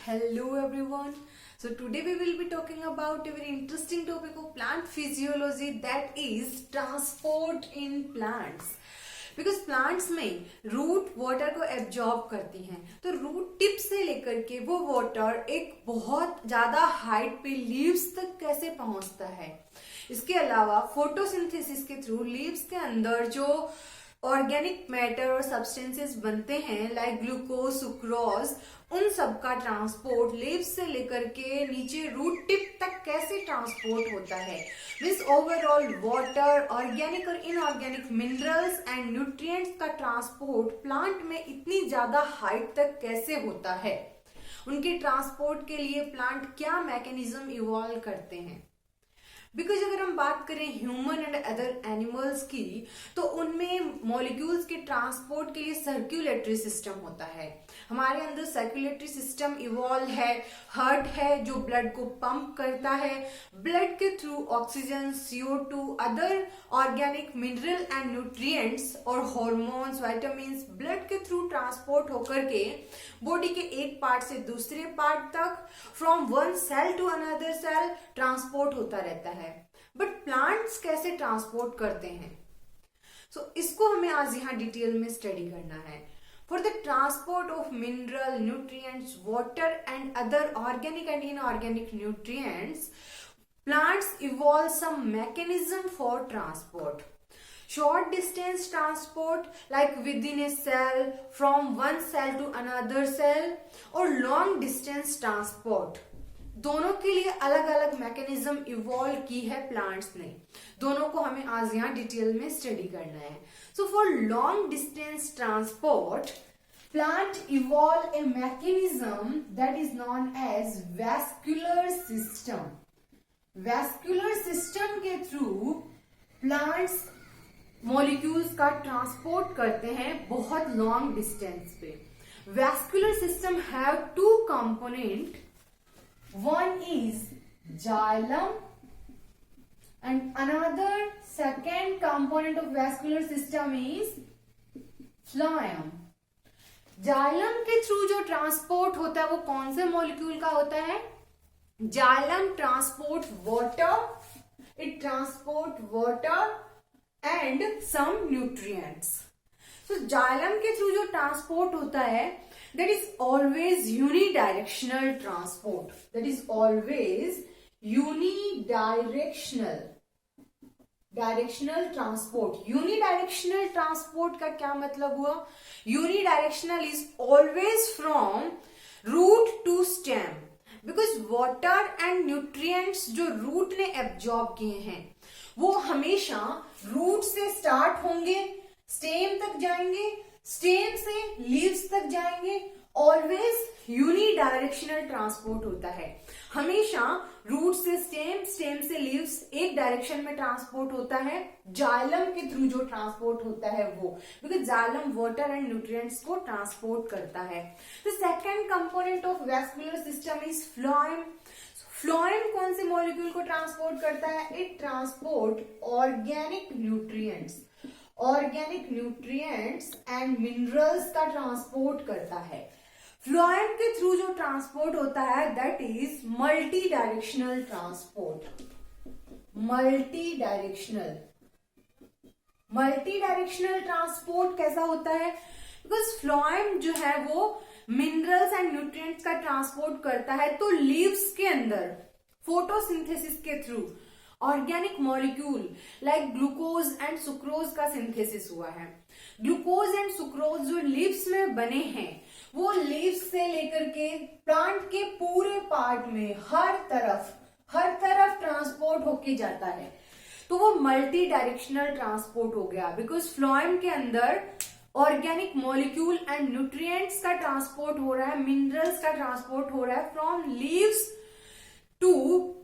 Hello everyone. So today we will be talking about a very interesting topic of plant physiology, that is transport in plants. Because plants में root water को absorb करती हैं, तो root tip से लेकर के वो water एक बहुत ज्यादा हाइट पे लीव्स तक कैसे पहुंचता है। इसके अलावा फोटोसिंथेसिस के थ्रू लीव्स के अंदर जो ऑर्गेनिक मैटर और सब्सटेंसेस बनते हैं लाइक ग्लूकोज, सुक्रोज, उन सब का ट्रांसपोर्ट लीव्स से लेकर के नीचे रूट टिप तक कैसे ट्रांसपोर्ट होता है। मीन्स ओवरऑल वाटर, ऑर्गेनिक और इनऑर्गेनिक मिनरल्स एंड न्यूट्रिएंट्स का ट्रांसपोर्ट प्लांट में इतनी ज्यादा हाइट तक कैसे होता है। उनके ट्रांसपोर्ट के लिए प्लांट क्या मैकेनिज्म इवॉल्व करते हैं। बिकॉज अगर हम बात करें ह्यूमन एंड अदर एनिमल्स की, तो उनमें मॉलिक्यूल्स के ट्रांसपोर्ट के लिए सर्कुलेटरी सिस्टम होता है। हमारे अंदर सर्कुलेटरी सिस्टम इवॉल्व है, हार्ट है जो ब्लड को पंप करता है, ब्लड के through oxygen, CO2, other organic mineral and nutrients और हॉर्मोन्स, विटामिन्स ब्लड के थ्रू ट्रांसपोर्ट होकर के बॉडी के एक पार्ट से दूसरे पार्ट तक, from one cell to another cell transport होता रहता है। बट प्लांट्स कैसे ट्रांसपोर्ट करते हैं, इसको हमें आज यहाँ डिटेल में स्टडी करना है। For the transport of mineral, nutrients, water and other organic and inorganic nutrients, plants evolve some mechanism for transport. Short distance transport like within a cell, from one cell to another cell, और long distance transport, दोनों के लिए अलग अलग mechanism evolve की है plants ने। दोनों को हमें आज यहाँ डिटेल में स्टडी करना है। So for long distance transport, plant evolve a mechanism that is known as vascular system. Vascular system के थ्रू प्लांट्स मॉलिक्यूल्स का ट्रांसपोर्ट करते हैं बहुत लॉन्ग डिस्टेंस पे। Vascular system have two component, one is xylem and another second component of vascular system is phloem. Xylem के through जो transport होता है वो कौन से मॉलिक्यूल का होता है? Xylem transport water, it transport water and some nutrients. So xylem के थ्रू जो ट्रांसपोर्ट होता है that is always unidirectional transport. That is always unidirectional. Directional transport. Unidirectional transport का क्या मतलब हुआ? Unidirectional is always from root to stem, because water and nutrients जो root ने एब्जॉर्ब किए हैं वो हमेशा रूट से स्टार्ट होंगे, स्टेम तक जाएंगे, स्टेम से लीव्स तक जाएंगे। ऑलवेज यूनिडायरेक्शनल ट्रांसपोर्ट होता है। हमेशा रूट से स्टेम, स्टेम से लीव्स, एक डायरेक्शन में ट्रांसपोर्ट होता है। जाइलम के थ्रू जो ट्रांसपोर्ट होता है वो, because xylem water and nutrients को ट्रांसपोर्ट करता है। The second component of vascular system is phloem. Phloem कौन से मॉलिक्यूल को ट्रांसपोर्ट करता है? It transport organic nutrients, organic nutrients and minerals का ट्रांसपोर्ट करता है। फ्लोएम के थ्रू जो ट्रांसपोर्ट होता है that is multi directional transport. Multi directional transport कैसा होता है? बिकॉज फ्लोएम जो है वो मिनरल्स एंड न्यूट्रिएंट्स का ट्रांसपोर्ट करता है, तो लीव्स के अंदर फोटोसिंथेसिस के through organic molecule like glucose and sucrose का सिंथेसिस हुआ है। ग्लूकोज एंड सुक्रोज जो लीव्स में बने हैं वो लीव्स से लेकर के प्लांट के पूरे पार्ट में हर तरफ ट्रांसपोर्ट होके जाता है, तो वो मल्टी डायरेक्शनल ट्रांसपोर्ट हो गया। बिकॉज फ्लोएम के अंदर ऑर्गेनिक मॉलिक्यूल एंड न्यूट्रिएंट्स का ट्रांसपोर्ट हो रहा है, मिनरल्स का ट्रांसपोर्ट हो रहा है फ्रॉम लीव्स टू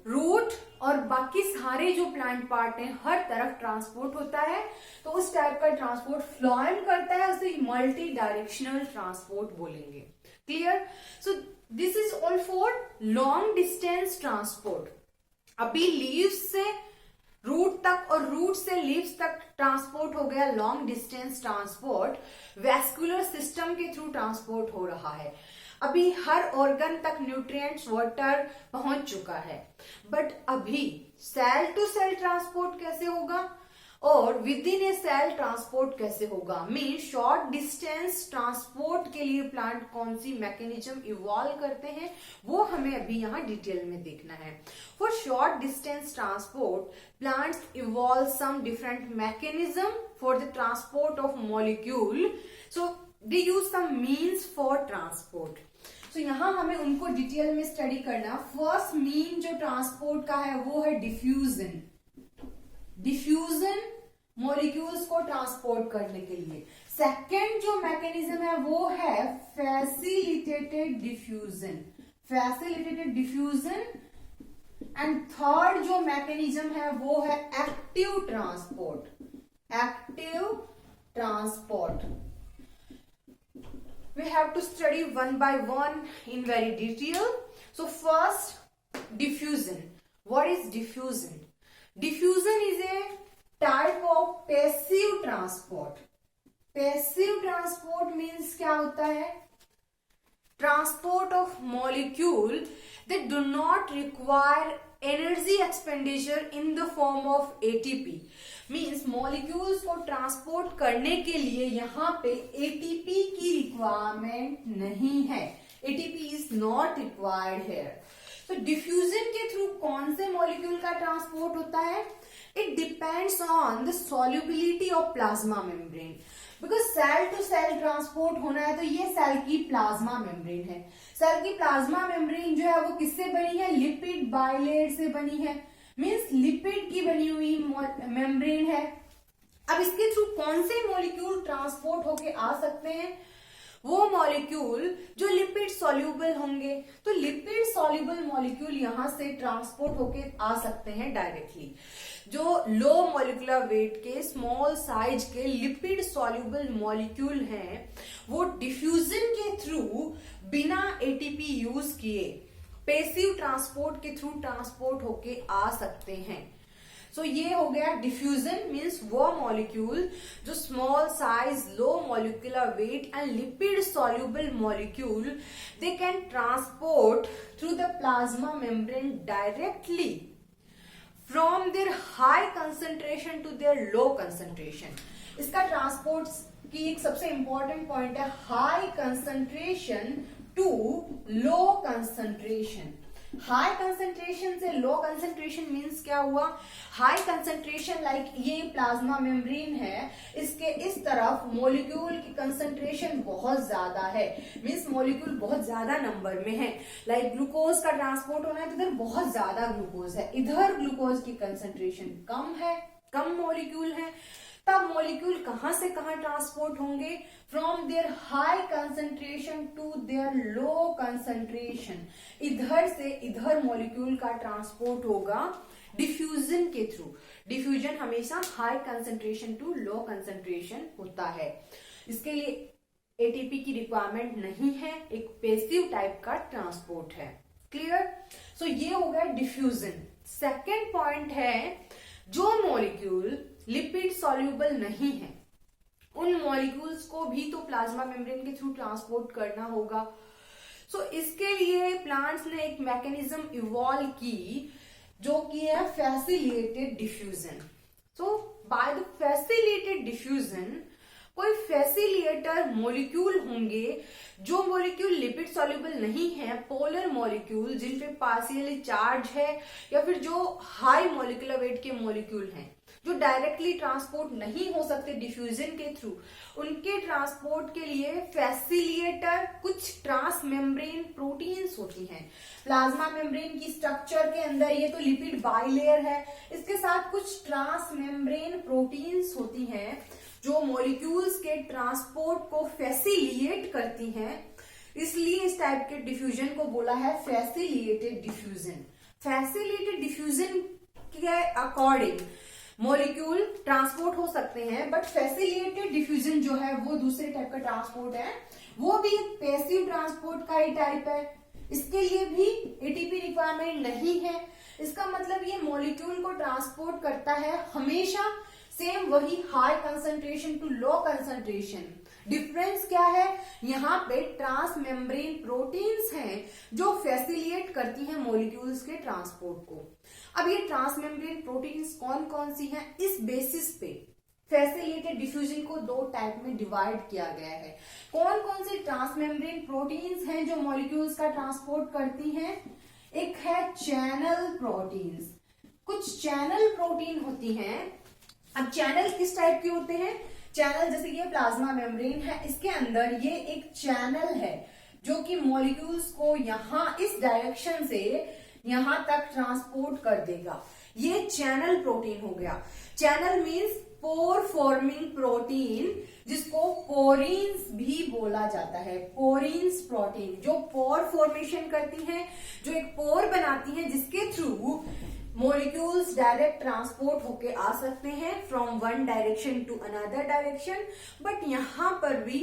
रूट, और बाकी सारे जो प्लांट पार्ट हैं हर तरफ ट्रांसपोर्ट होता है। तो उस टाइप का ट्रांसपोर्ट फ्लोएम करता है, उसे मल्टी डायरेक्शनल ट्रांसपोर्ट बोलेंगे। Clear? So this is all for long distance transport. अभी लीव्स से रूट तक और रूट से लीव्स तक ट्रांसपोर्ट हो गया, long distance transport vascular system के थ्रू ट्रांसपोर्ट हो रहा है। अभी हर ऑर्गन तक न्यूट्रिएंट्स वाटर पहुंच चुका है, बट अभी सेल टू सेल ट्रांसपोर्ट कैसे होगा और within a cell transport कैसे होगा, मीन शॉर्ट डिस्टेंस ट्रांसपोर्ट के लिए प्लांट कौन सी मैकेनिज्म इवॉल्व करते हैं, वो हमें अभी यहाँ डिटेल में देखना है। For short distance transport plants evolve some different mechanism for the transport of molecule, so they use some means for transport. तो यहाँ हमें उनको डिटेल में स्टडी करना। फर्स्ट मीन जो ट्रांसपोर्ट का है वो है डिफ्यूजन। डिफ्यूजन मॉलिक्यूल्स को ट्रांसपोर्ट करने के लिए। सेकेंड जो मैकेनिज्म है वो है facilitated diffusion, facilitated diffusion. And third जो मैकेनिज्म है वो है active transport, active transport. We have to study one by one in very detail. So first, diffusion. What is diffusion? Diffusion is a type of passive transport. Passive transport means क्या होता है? Transport of molecule that do not require energy expenditure in the form of ATP. Means molecules को transport करने के लिए यहाँ पे ATP की रिक्वायरमेंट नहीं है, ATP is not required here. तो डिफ्यूजन के थ्रू कौन से मॉलिक्यूल का ट्रांसपोर्ट होता है? It depends on the solubility of plasma membrane, because cell to cell transport होना है तो ये सेल की प्लाज्मा मेम्ब्रेन है। सेल की प्लाज्मा मेम्ब्रेन जो है वो किससे बनी है? लिपिड बाइलेयर से बनी है, मीन्स लिपिड की बनी हुई मेम्ब्रेन है। अब इसके थ्रू कौन से मॉलिक्यूल ट्रांसपोर्ट होके आ सकते हैं? वो मॉलिक्यूल जो लिपिड सॉल्यूबल होंगे। तो लिपिड सॉल्यूबल मॉलिक्यूल यहां से ट्रांसपोर्ट होके आ सकते हैं डायरेक्टली। जो लो मॉलिक्यूलर वेट के स्मॉल साइज के लिपिड सॉल्यूबल मॉलिक्यूल हैं वो डिफ्यूजन के थ्रू बिना एटीपी यूज किए पैसिव ट्रांसपोर्ट के थ्रू ट्रांसपोर्ट होके आ सकते हैं। सो ये हो गया डिफ्यूजन, मीन्स वो मॉलिक्यूल जो small size low molecular weight and lipid soluble molecule they can transport through the plasma membrane directly from their high concentration to their low concentration. इसका ट्रांसपोर्ट की एक सबसे इंपॉर्टेंट पॉइंट है high concentration to low concentration. High concentration से low concentration means क्या हुआ? High concentration like ये plasma membrane है, इसके इस तरफ मॉलिक्यूल की कंसंट्रेशन बहुत ज्यादा है, मीन्स मॉलिक्यूल बहुत ज्यादा नंबर में है। लाइक ग्लूकोज का ट्रांसपोर्ट होना है तो इधर बहुत ज्यादा ग्लूकोज है, इधर ग्लूकोज की कंसंट्रेशन कम है, कम मॉलिक्यूल है। तब मॉलिक्यूल कहां से कहां ट्रांसपोर्ट होंगे? From their high concentration to their low concentration. इधर से इधर मॉलिक्यूल का ट्रांसपोर्ट होगा डिफ्यूजन के थ्रू। डिफ्यूजन हमेशा high concentration to low concentration होता है। इसके लिए एटीपी की रिक्वायरमेंट नहीं है, एक पैसिव टाइप का ट्रांसपोर्ट है। क्लियर? सो ये हो गया डिफ्यूजन। सेकेंड पॉइंट है जो मॉलिक्यूल लिपिड सॉल्यूबल नहीं है उन मॉलिक्यूल्स को भी तो प्लाज्मा मेम्ब्रेन के थ्रू ट्रांसपोर्ट करना होगा। सो इसके लिए प्लांट्स ने एक मैकेनिज्म इवॉल्व की जो कि है facilitated diffusion. So by the facilitated diffusion कोई फैसिलिटेटर मॉलिक्यूल होंगे जो मॉलिक्यूल लिपिड सॉल्यूबल नहीं है, पोलर मॉलिक्यूल जिन पे पार्शियली चार्ज है या फिर जो हाई मॉलिक्यूलर वेट के मॉलिक्यूल हैं जो डायरेक्टली ट्रांसपोर्ट नहीं हो सकते डिफ्यूजन के थ्रू, उनके ट्रांसपोर्ट के लिए फैसिलिटेटर कुछ ट्रांस मेम्ब्रेन प्रोटीन्स होती हैं। प्लाज्मा मेम्ब्रेन की स्ट्रक्चर के अंदर ये तो लिपिड बाइलेयर है, इसके साथ कुछ ट्रांस मेम्ब्रेन प्रोटीन्स होती हैं जो मॉलिक्यूल्स के ट्रांसपोर्ट को फैसिलिटेट करती हैं। इसलिए इस टाइप के डिफ्यूजन को बोला है फैसिलिटेटेड डिफ्यूजन। फैसिलिटेटेड डिफ्यूजन के अकॉर्डिंग मॉलिक्यूल ट्रांसपोर्ट हो सकते हैं, बट फैसिलिटेटेड डिफ्यूजन जो है वो दूसरे टाइप का ट्रांसपोर्ट है, वो भी पैसिव ट्रांसपोर्ट का ही टाइप है। इसके लिए भी एटीपी रिक्वायरमेंट नहीं है। इसका मतलब ये मॉलिक्यूल को ट्रांसपोर्ट करता है हमेशा सेम वही high concentration to low concentration difference क्या है, यहाँ पे ट्रांसमेम्ब्रेन प्रोटीन्स हैं जो फैसिलिटेट करती हैं मॉलिक्यूल्स के ट्रांसपोर्ट को। अब ये ट्रांसमेम्ब्रेन प्रोटीन्स कौन कौन सी हैं, इस बेसिस पे फैसिलिटेटेड डिफ्यूजन को दो टाइप में डिवाइड किया गया है। कौन कौन से ट्रांसमेम्ब्रेन प्रोटीन्स हैं जो मॉलिक्यूल्स का ट्रांसपोर्ट करती हैं, एक है चैनल प्रोटीन्स, कुछ चैनल प्रोटीन होती हैं। अब चैनल किस टाइप के होते हैं, चैनल जैसे कि ये प्लाज्मा मेम्ब्रेन है, इसके अंदर ये एक चैनल है जो कि मॉलिक्यूल्स को यहां इस डायरेक्शन से यहां तक ट्रांसपोर्ट कर देगा, ये चैनल प्रोटीन हो गया। चैनल मीन्स पोर फॉर्मिंग प्रोटीन, जिसको पोरीन्स भी बोला जाता है। पोरीन्स प्रोटीन जो पोर फॉर्मेशन करती हैं, जो एक पोर बनाती हैं जिसके थ्रू मॉलिक्यूल्स डायरेक्ट ट्रांसपोर्ट होके आ सकते हैं from one direction to another direction. But यहां पर भी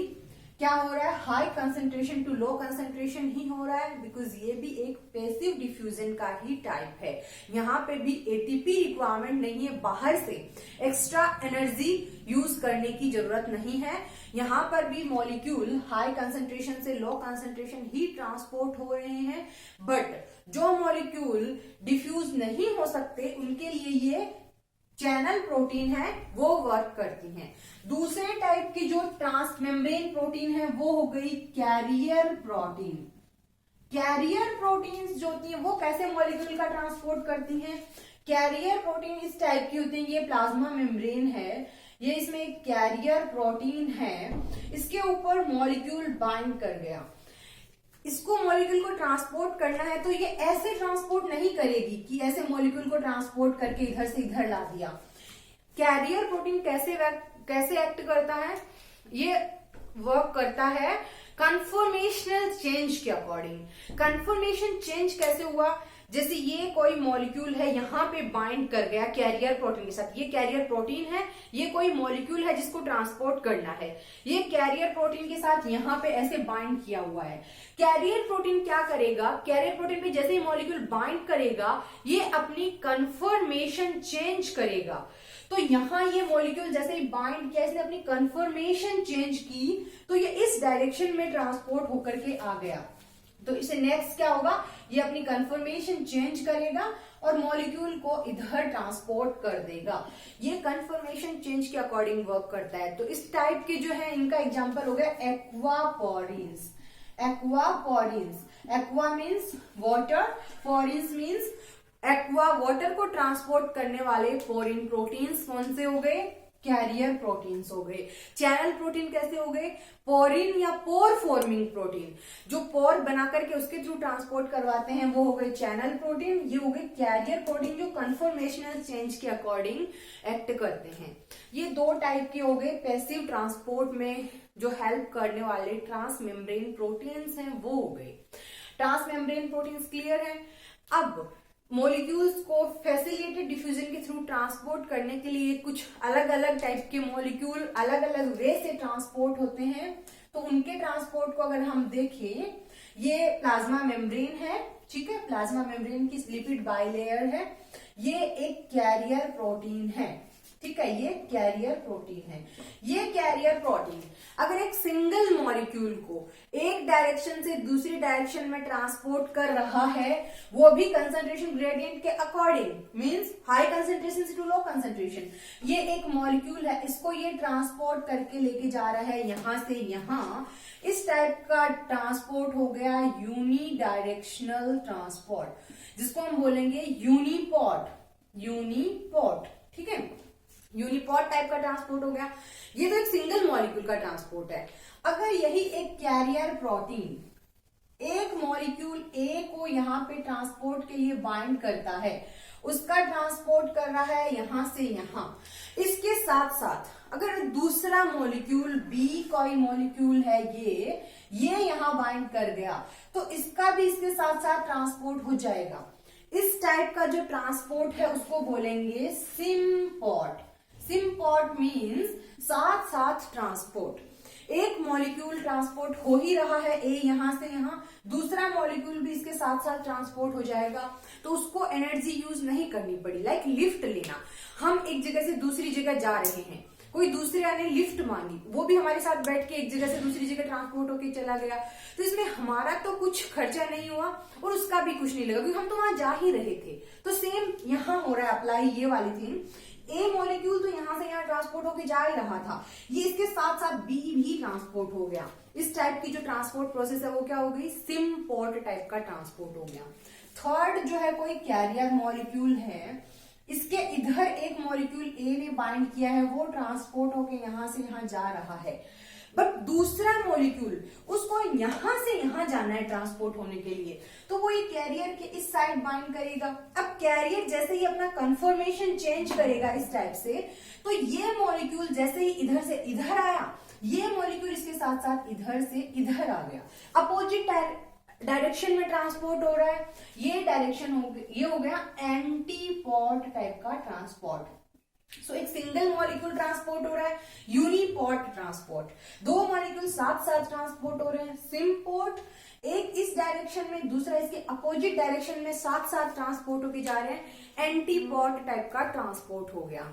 क्या हो रहा है, high concentration to low concentration ही हो रहा है, बिकॉज ये भी एक पैसिव डिफ्यूजन का ही टाइप है। यहाँ पे भी एटीपी रिक्वायरमेंट नहीं है, बाहर से एक्स्ट्रा एनर्जी यूज करने की जरूरत नहीं है। यहाँ पर भी मॉलिक्यूल हाई कंसंट्रेशन से लो कंसंट्रेशन ही ट्रांसपोर्ट हो रहे हैं। बट जो मॉलिक्यूल डिफ्यूज नहीं हो सकते उनके लिए ये चैनल प्रोटीन है वो वर्क करती हैं। दूसरे टाइप की जो ट्रांसमेम्ब्रेन प्रोटीन है वो हो गई कैरियर प्रोटीन। कैरियर प्रोटीन्स जो होती हैं वो कैसे मॉलिक्यूल का ट्रांसपोर्ट करती हैं, कैरियर प्रोटीन इस टाइप की होती है। ये प्लाज्मा मेम्ब्रेन है, ये इसमें एक कैरियर प्रोटीन है, इसके ऊपर मॉलिक्यूल बाइंड कर गया, इसको मॉलिक्यूल को ट्रांसपोर्ट करना है तो ये ऐसे ट्रांसपोर्ट नहीं करेगी कि ऐसे मॉलिक्यूल को ट्रांसपोर्ट करके इधर से इधर ला दिया। कैरियर प्रोटीन कैसे एक्ट करता है, ये वर्क करता है कन्फर्मेशनल चेंज के अकॉर्डिंग। कन्फर्मेशन चेंज कैसे हुआ, जैसे ये कोई मॉलिक्यूल है यहाँ पे बाइंड कर गया कैरियर प्रोटीन के साथ, ये कैरियर प्रोटीन है, ये कोई मॉलिक्यूल है जिसको ट्रांसपोर्ट करना है, ये कैरियर प्रोटीन के साथ यहाँ पे ऐसे बाइंड किया हुआ है। कैरियर प्रोटीन क्या करेगा, कैरियर प्रोटीन पे जैसे ही मॉलिक्यूल बाइंड करेगा ये अपनी कन्फर्मेशन चेंज करेगा। तो यहाँ ये मॉलिक्यूल जैसे ही बाइंड किया, इसने अपनी कन्फर्मेशन चेंज की तो ये इस डायरेक्शन में ट्रांसपोर्ट होकर के आ गया। तो इसे नेक्स्ट क्या होगा, ये अपनी कन्फर्मेशन चेंज करेगा और मॉलिक्यूल को इधर ट्रांसपोर्ट कर देगा। ये कन्फर्मेशन चेंज के अकॉर्डिंग वर्क करता है। तो इस टाइप के जो है इनका एग्जांपल हो गया aquaporins. Aquaporins, aqua means water, porins means aqua, water को ट्रांसपोर्ट करने वाले पोरीन प्रोटीन्स कौन से हो गए, कैरियर प्रोटीन्स हो गए। चैनल प्रोटीन कैसे हो गए, पोरिन या पोर फॉर्मिंग प्रोटीन, जो पोर बना करके उसके थ्रू ट्रांसपोर्ट करवाते हैं वो हो गए चैनल प्रोटीन। ये हो गए कैरियर प्रोटीन जो कन्फर्मेशनल चेंज के अकॉर्डिंग एक्ट करते हैं। ये दो टाइप के हो गए पैसिव ट्रांसपोर्ट में जो हेल्प करने वाले ट्रांसमेम्ब्रेन प्रोटीन्स हैं वो हो गए। ट्रांसमेम्ब्रेन प्रोटीन्स क्लियर है। अब मॉलिक्यूल्स को फैसिलिटेटेड डिफ्यूजन के थ्रू ट्रांसपोर्ट करने के लिए कुछ अलग अलग टाइप के मॉलिक्यूल अलग अलग वे से ट्रांसपोर्ट होते हैं। तो उनके ट्रांसपोर्ट को अगर हम देखें, ये प्लाज्मा मेम्ब्रेन है, ठीक है, प्लाज्मा मेम्ब्रेन की लिपिड बाइलेयर है, ये एक कैरियर प्रोटीन है, ठीक है, ये कैरियर प्रोटीन है। ये कैरियर प्रोटीन अगर एक सिंगल मॉलिक्यूल को एक डायरेक्शन से दूसरी डायरेक्शन में ट्रांसपोर्ट कर रहा है, वो भी कंसंट्रेशन ग्रेडियंट के अकॉर्डिंग, मींस हाई कंसंट्रेशन से टू लो कंसंट्रेशन, ये एक मॉलिक्यूल है, इसको ये ट्रांसपोर्ट करके लेके जा रहा है यहां से यहां। इस टाइप का ट्रांसपोर्ट हो गया यूनी डायरेक्शनल ट्रांसपोर्ट, जिसको हम बोलेंगे यूनिपोर्ट। यूनिपोर्ट, ठीक है, यूनिपोर्ट टाइप का ट्रांसपोर्ट हो गया। ये तो एक सिंगल मॉलिक्यूल का ट्रांसपोर्ट है। अगर यही एक कैरियर प्रोटीन एक मॉलिक्यूल ए को यहाँ पे ट्रांसपोर्ट के लिए बाइंड करता है, उसका ट्रांसपोर्ट कर रहा है यहां से यहां, इसके साथ साथ अगर दूसरा मॉलिक्यूल बी कोई मॉलिक्यूल है ये यहां बाइंड कर गया तो इसका भी इसके साथ साथ ट्रांसपोर्ट हो जाएगा। इस टाइप का जो ट्रांसपोर्ट है उसको बोलेंगे सिम्पोर्ट। सिम्पोर्ट मीन्स साथ साथ ट्रांसपोर्ट। एक मॉलिक्यूल ट्रांसपोर्ट हो ही रहा है ए यहां से यहां, दूसरा मॉलिक्यूल भी इसके साथ साथ ट्रांसपोर्ट हो जाएगा, तो उसको एनर्जी यूज नहीं करनी पड़ी। लाइक लिफ्ट लेना, हम एक जगह से दूसरी जगह जा रहे हैं कोई दूसरे ने लिफ्ट मांगी, वो भी हमारे साथ बैठ के एक जगह से दूसरी जगह ट्रांसपोर्ट होके चला गया, तो इसमें हमारा तो कुछ खर्चा नहीं हुआ और उसका भी कुछ नहीं लगा क्योंकि हम तो वहां जा ही रहे थे। तो सेम यहाँ हो रहा है अप्लाई ये वाली थिंग। ए मॉलिक्यूल तो यहां से यहाँ ट्रांसपोर्ट होके जा ही रहा था, ये इसके साथ साथ बी भी ट्रांसपोर्ट हो गया। इस टाइप की जो ट्रांसपोर्ट प्रोसेस है वो क्या हो गई, सिम्पोर्ट टाइप का ट्रांसपोर्ट हो गया। थर्ड जो है कोई कैरियर मॉलिक्यूल है, इसके इधर एक मॉलिक्यूल ए ने बाइंड किया है, वो ट्रांसपोर्ट होके यहां से यहां जा रहा है, बट दूसरा मॉलिक्यूल उसको यहां से यहां जाना है ट्रांसपोर्ट होने के लिए, तो वो ये कैरियर के इस साइड बाइंड करेगा। अब कैरियर जैसे ही अपना कंफर्मेशन चेंज करेगा इस टाइप से, तो ये मॉलिक्यूल जैसे ही इधर से इधर आया, ये मॉलिक्यूल इसके साथ साथ इधर से इधर आ गया, अपोजिट डायरेक्शन में ट्रांसपोर्ट हो रहा है। ये डायरेक्शन ये हो गया एंटीपोड टाइप का ट्रांसपोर्ट। सो एक सिंगल मॉलिक्यूल ट्रांसपोर्ट हो रहा है, यूनिपोर्ट ट्रांसपोर्ट। दो मॉलिक्यूल साथ साथ ट्रांसपोर्ट हो रहे हैं, सिम्पोर्ट। एक इस डायरेक्शन में, दूसरा इसके अपोजिट डायरेक्शन में साथ साथ ट्रांसपोर्ट होके जा रहे हैं, एंटीपोड टाइप का ट्रांसपोर्ट हो गया।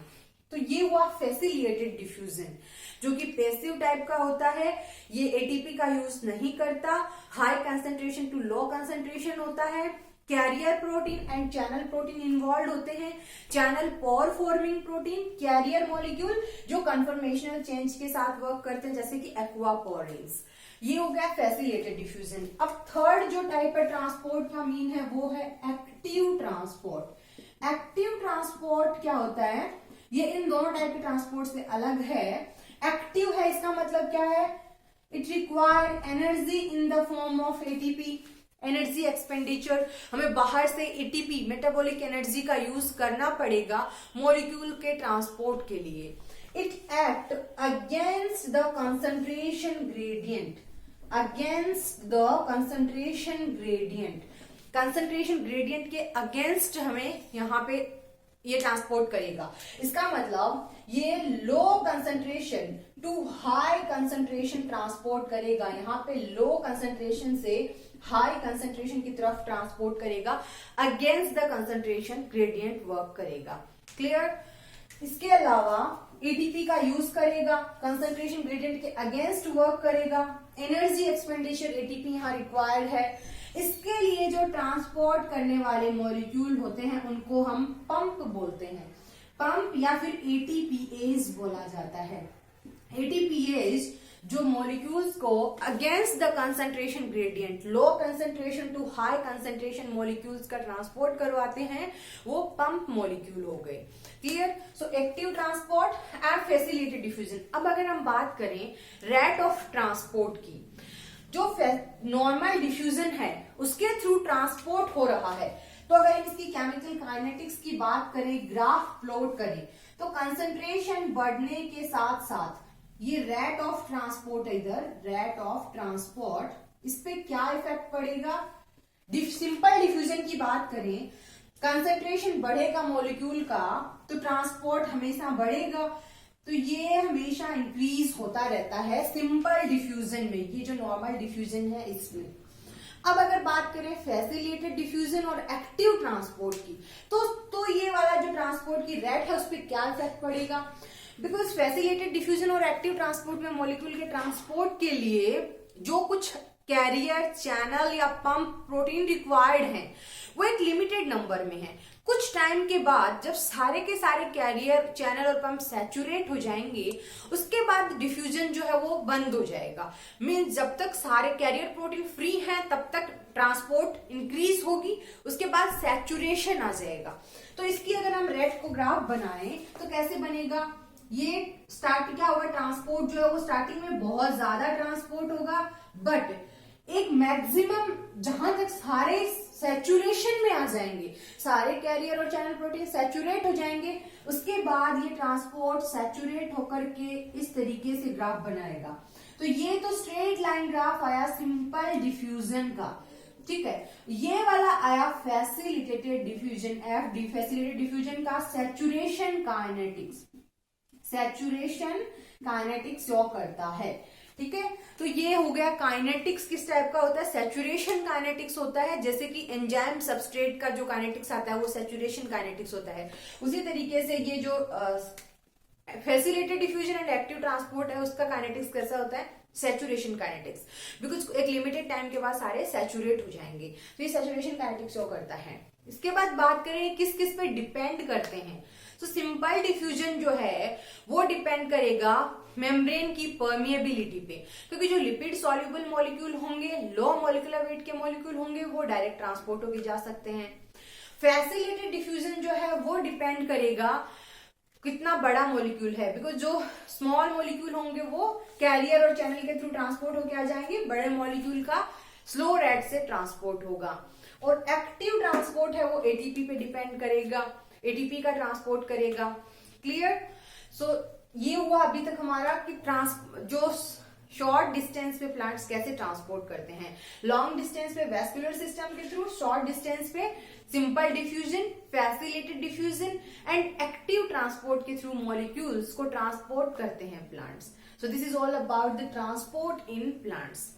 तो ये हुआ फैसिलिटेटेड डिफ्यूजन, जो कि पैसिव टाइप का होता है। ये एटीपी का यूज नहीं करता, high concentration to low concentration होता है। Carrier protein and channel protein involve होते हैं। Channel pore forming protein, carrier molecule जो कन्फर्मेशनल चेंज के साथ वर्क करते हैं, जैसे कि एक्वापोरिन्स। ये हो गया फैसिलिटेटेड डिफ्यूजन। अब थर्ड जो टाइप है ट्रांसपोर्ट का मीन है वो है एक्टिव ट्रांसपोर्ट। एक्टिव ट्रांसपोर्ट क्या होता है, ये इन दोनों टाइप के ट्रांसपोर्ट से अलग है। एक्टिव है, इसका मतलब क्या है, it require energy in the form of ATP, energy expenditure. हमें बाहर से एटीपी मेटाबॉलिक एनर्जी का यूज करना पड़ेगा मॉलिक्यूल के ट्रांसपोर्ट के लिए। It act against the concentration gradient, against the concentration gradient. Concentration gradient के अगेंस्ट हमें यहाँ पे ये ट्रांसपोर्ट करेगा। इसका मतलब ये low concentration to high concentration transport करेगा, यहाँ पे लो कंसंट्रेशन से हाई कंसंट्रेशन की तरफ ट्रांसपोर्ट करेगा, against the concentration gradient work करेगा। क्लियर? इसके अलावा एटीपी का यूज करेगा, कंसंट्रेशन ग्रेडियंट के अगेंस्ट वर्क करेगा, एनर्जी एक्सपेंडिचर एटीपी यहाँ रिक्वायर्ड है। इसके लिए जो ट्रांसपोर्ट करने वाले मॉलिक्यूल होते हैं उनको हम पंप बोलते हैं, पंप या फिर एटीपीएज बोला जाता है। एटीपीएज जो मॉलिक्यूल्स को against the concentration gradient, low concentration to high concentration molecules का ट्रांसपोर्ट करवाते हैं, वो पंप मॉलिक्यूल हो गए। Clear? So active transport and facilitated diffusion. अब अगर हम बात करें रेट ऑफ ट्रांसपोर्ट की, जो नॉर्मल डिफ्यूजन है उसके थ्रू ट्रांसपोर्ट हो रहा है, तो अगर हम इसकी केमिकल काइनेटिक्स की बात करें, ग्राफ प्लॉट करें, तो कंसंट्रेशन बढ़ने के साथ साथ ये रेट ऑफ ट्रांसपोर्ट है, इधर रेट ऑफ ट्रांसपोर्ट, इस पे क्या इफेक्ट पड़ेगा। सिंपल डिफ्यूजन की बात करें, कंसंट्रेशन बढ़ेगा मॉलिक्यूल का तो ट्रांसपोर्ट हमेशा बढ़ेगा, तो ये हमेशा इंक्रीज होता रहता है सिंपल डिफ्यूजन में, ये जो नॉर्मल डिफ्यूजन है इसमें। अब अगर बात करें फैसिलिटेटेड डिफ्यूजन और एक्टिव ट्रांसपोर्ट की, तो ये वाला जो ट्रांसपोर्ट की रेट है उस पर क्या इफेक्ट पड़ेगा। बिकॉज फैसिलिटेटेड डिफ्यूजन और एक्टिव ट्रांसपोर्ट में मॉलिक्यूल के ट्रांसपोर्ट के लिए जो कुछ कैरियर, चैनल या पंप प्रोटीन रिक्वायर्ड है वो एक लिमिटेड नंबर में है। कुछ टाइम के बाद जब सारे के सारे कैरियर, चैनल और पंप सैचुरेट हो जाएंगे, उसके बाद डिफ्यूजन जो है वो बंद हो जाएगा। मीन्स जब तक सारे कैरियर प्रोटीन फ्री हैं तब तक ट्रांसपोर्ट इंक्रीज होगी, उसके बाद सैचुरेशन आ जाएगा। तो इसकी अगर हम रेट को ग्राफ बनाएं तो कैसे बनेगा, ये स्टार्ट क्या होगा, ट्रांसपोर्ट जो है वो स्टार्टिंग में बहुत ज्यादा ट्रांसपोर्ट होगा, बट एक मैक्सिमम जहां तक सारे सैचुरेशन में आ जाएंगे, सारे कैरियर और चैनल प्रोटीन सैचुरेट हो जाएंगे, उसके बाद ये ट्रांसपोर्ट सैचुरेट होकर के इस तरीके से ग्राफ बनाएगा। तो ये तो स्ट्रेट लाइन ग्राफ आया सिंपल डिफ्यूजन का, ठीक है। ये वाला आया facilitated diffusion, FD facilitated diffusion का saturation kinetics, saturation kinetics show करता है, ठीक है। तो ये हो गया काइनेटिक्स किस टाइप का होता है, सैचुरेशन काइनेटिक्स होता है। जैसे कि एंजाइम सबस्ट्रेट का जो काइनेटिक्स आता है वो सैचुरेशन काइनेटिक्स होता है। उसी तरीके से ये जो facilitated diffusion and active transport है, उसका काइनेटिक्स कैसा होता है, सैचुरेशन काइनेटिक्स, बिकॉज एक लिमिटेड टाइम के बाद सारे सैचुरेट हो जाएंगे, तो ये सैचुरेशन काइनेटिक्स शो करता है। इसके बाद बात करें किस किस पे डिपेंड करते हैं, तो सिंपल डिफ्यूजन जो है वो डिपेंड करेगा मेम्ब्रेन की परमिएबिलिटी पे, क्योंकि जो लिपिड सॉल्युबल मॉलिक्यूल होंगे, लो मॉलिक्यूलर वेट के मॉलिक्यूल होंगे, वो डायरेक्ट ट्रांसपोर्ट होके जा सकते हैं। फैसिलिटेड डिफ्यूजन जो है वो डिपेंड करेगा कितना बड़ा मॉलिक्यूल है, बिकॉज जो स्मॉल मॉलिक्यूल होंगे वो कैरियर और चैनल के थ्रू ट्रांसपोर्ट होके आ जाएंगे, बड़े मॉलिक्यूल का स्लो रेट से ट्रांसपोर्ट होगा। और एक्टिव ट्रांसपोर्ट है वो एटीपी पे डिपेंड करेगा, एटीपी का ट्रांसपोर्ट करेगा। क्लियर? सो ये हुआ अभी तक हमारा कि जो शॉर्ट डिस्टेंस पे प्लांट्स कैसे ट्रांसपोर्ट करते हैं, लॉन्ग डिस्टेंस पे वेस्कुलर सिस्टम के थ्रू, शॉर्ट डिस्टेंस पे simple diffusion, facilitated diffusion and active transport के थ्रू मॉलिक्यूल्स को ट्रांसपोर्ट करते हैं plants. So this is all about the transport in plants.